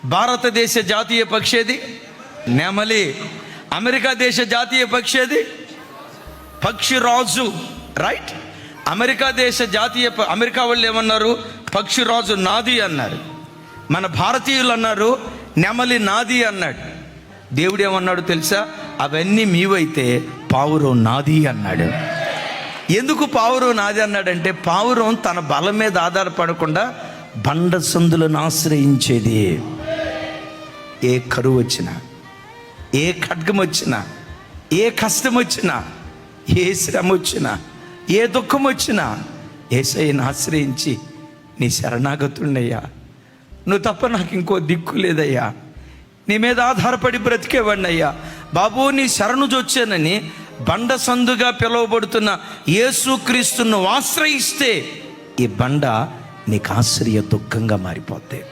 భారతదేశ జాతీయ పక్షి ఏది? నెమలి. అమెరికా దేశ జాతీయ పక్షి ఏది? పక్షిరాజు. రైట్. అమెరికా దేశ జాతీయ అమెరికా వాళ్ళు ఏమన్నారు? పక్షిరాజు నాది అన్నారు. మన భారతీయులు అన్నారు నెమలి నాది అన్నాడు. దేవుడు ఏమన్నాడు తెలుసా? అవన్నీ మీవైతే పావురం నాది అన్నాడు. ఎందుకు పావురం నాది అన్నాడంటే, పావురం తన బలం మీద ఆధారపడకుండా బండ సందులను ఆశ్రయించేది. ఏ కరువు వచ్చినా, ఏ ఖడ్గం వచ్చినా, ఏ కష్టం వచ్చినా, ఏ శ్రమ వచ్చినా, ఏ దుఃఖం వచ్చినా యేసయ్యను ఆశ్రయించి, నీ శరణాగతున్నయ్యా, నువ్వు తప్ప నాకు ఇంకో దిక్కు లేదయ్యా, నీ మీద ఆధారపడి బ్రతికేవాడిని అయ్యా బాబు, నీ శరణు జొచ్చానని బండ సందుగా పిలువబడుతున్న యేసుక్రీస్తును ఆశ్రయిస్తే ఈ బండ నీకు ఆశ్రయ దుఃఖంగా మారిపోతాయి.